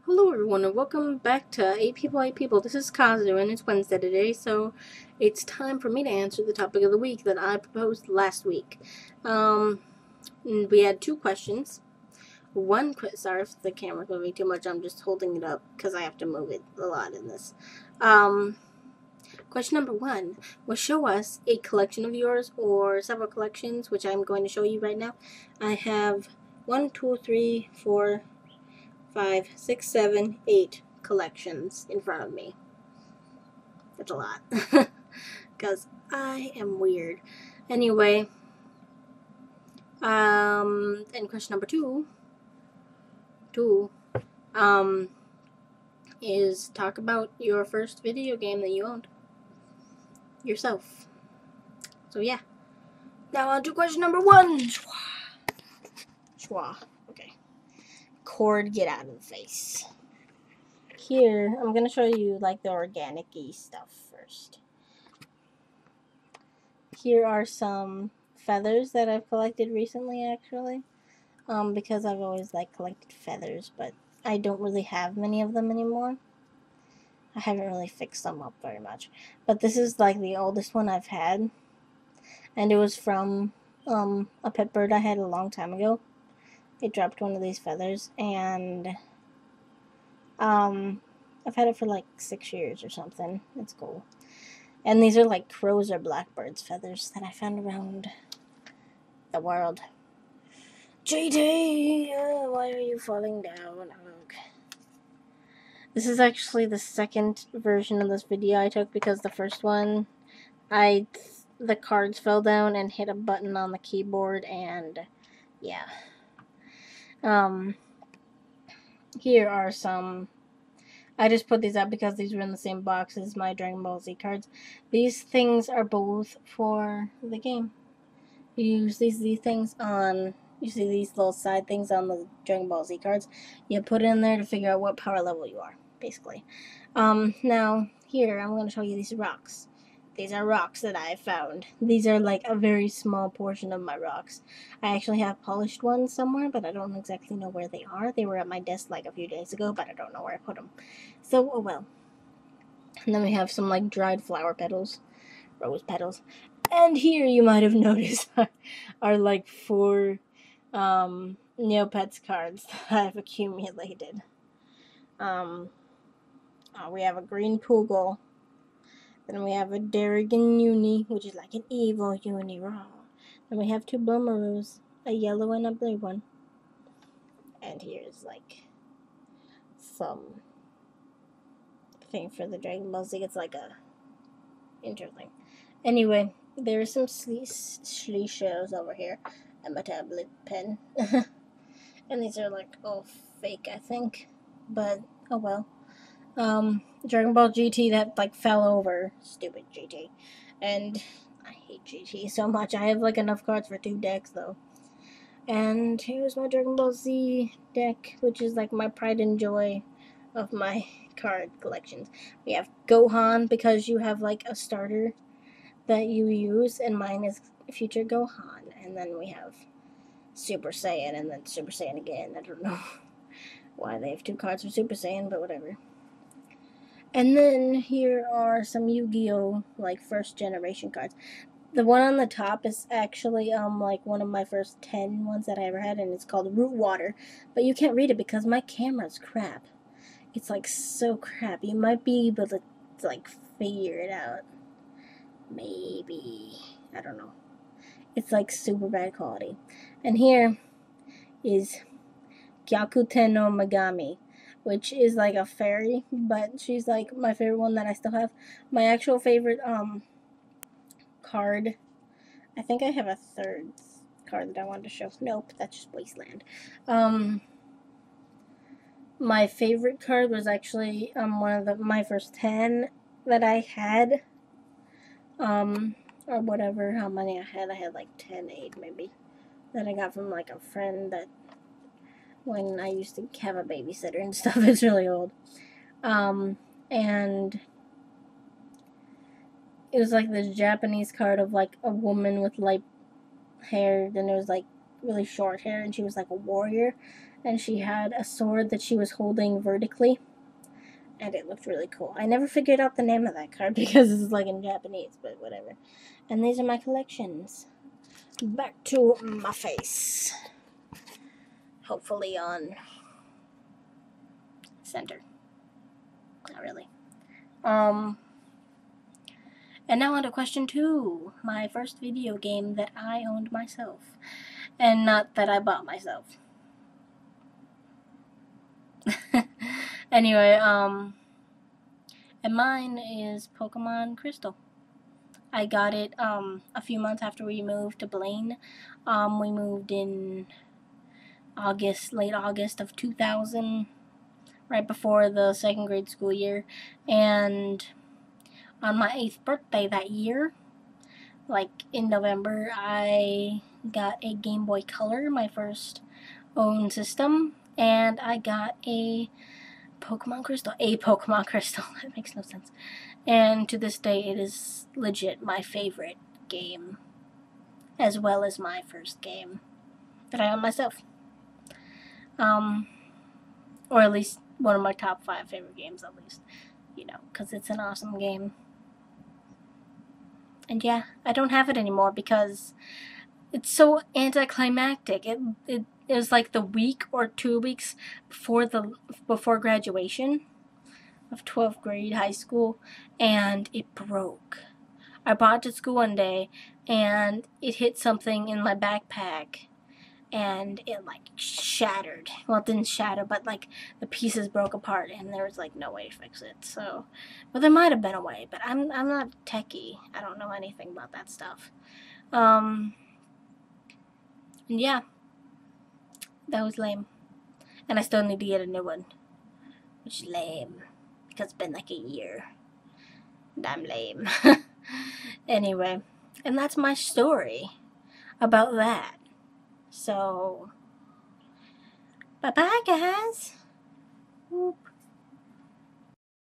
Hello everyone and welcome back to 8 People, 8 People. This is Kazu and it's Wednesday today, so it's time for me to answer the topic of the week that I proposed last week. We had two questions. Sorry if the camera's moving too much, I'm just holding it up because I have to move it a lot in this. Question number one was show us a collection of yours or several collections, which I'm going to show you right now. I have 1, 2, 3, 4, 5, 6, 7, 8 collections in front of me. That's a lot. Because I am weird. Anyway, and question number two, is talk about your first video game that you owned yourself. So yeah. Now on to question number one. Schwa. Okay. Cord, get out of the face. Here, I'm going to show you like the organic-y stuff first. Here are some feathers that I've collected recently, actually. Because I've always collected feathers, but I don't really have many of them anymore. I haven't really fixed them up very much. But this is like the oldest one I've had. And it was from a pet bird I had a long time ago. It dropped one of these feathers, and I've had it for like 6 years or something. It's cool. And these are like crows or blackbirds feathers that I found around the world. JT, why are you falling down? Okay. This is actually the second version of this video I took because the first one, the cards fell down and hit a button on the keyboard, and yeah. Here are some. I just put these up because these were in the same box as my Dragon Ball Z cards. These things are both for the game. You use these things on. You see these little side things on the Dragon Ball Z cards. You put it in there to figure out what power level you are, basically. Now, here, I'm going to show you these rocks. These are rocks that I found. These are like a very small portion of my rocks. I actually have polished ones somewhere, but I don't exactly know where they are. They were at my desk like a few days ago, but I don't know where I put them. So, oh well. And then we have some like dried flower petals, rose petals. And here you might have noticed are like 4 Neopets cards that I've accumulated. We have a green Poogle. Then we have a Darrigan Uni, which is like an evil Uni raw. Then we have 2 Bloomaroos, a yellow and a blue one. And here's like some thing for the Dragon Ball Z. It's like a interesting. Anyway, there are some shells over here and my tablet pen. And these are like all fake, I think. But oh well. Dragon Ball GT that like fell over. Stupid GT. And I hate GT so much. I have like enough cards for 2 decks though. And here's my Dragon Ball Z deck, which is like my pride and joy of my card collections. We have Gohan because you have like a starter that you use, and mine is Future Gohan. And then we have Super Saiyan and then Super Saiyan again. I don't know why they have 2 cards for Super Saiyan, but whatever. And then here are some Yu-Gi-Oh! Like first generation cards. The one on the top is actually like one of my first 10 ones that I ever had, and it's called Root Water. But you can't read it because my camera's crap. It's like so crap. You might be able to like figure it out. Maybe. I don't know. It's like super bad quality. And here is Gyakuten no Megami, which is like a fairy, but she's like my favorite one that I still have. My actual favorite card, I think I have a third card that I wanted to show. Nope, that's just Wasteland. My favorite card was actually one of my first 10 that I had. Or whatever, how many I had like 10, 8 maybe, that I got from like a friend that when I used to have a babysitter and stuff. It's really old. And it was like this Japanese card of like a woman with light hair, then it was like really short hair, and she was like a warrior, and she had a sword that she was holding vertically, and it looked really cool. I never figured out the name of that card because it's like in Japanese, but whatever. And these are my collections. Back to my face. Hopefully on center. Not really. And now on to question 2. My first video game that I owned myself. And not that I bought myself. Anyway, and mine is Pokemon Crystal. I got it a few months after we moved to Blaine. We moved in late August of 2000, right before the second grade school year. And on my 8th birthday that year, like in November, I got a Game Boy Color, my first own system, and I got a Pokemon Crystal. That makes no sense. And to this day, it is legit my favorite game, as well as my first game that I own myself. Or at least one of my top 5 favorite games, at least, because it's an awesome game. And yeah, I don't have it anymore because it's so anticlimactic. It was like the week or 2 weeks before graduation of 12th grade high school, and it broke. I brought it to school one day, and it hit something in my backpack, and it like shattered. Well, it didn't shatter, but like the pieces broke apart, and there was like no way to fix it. So, well, there might have been a way, but I'm not techie. I don't know anything about that stuff. And yeah, that was lame. And I still need to get a new one, which is lame because it's been like a year. And I'm lame. Anyway, and that's my story about that. So, bye-bye, guys. Whoop.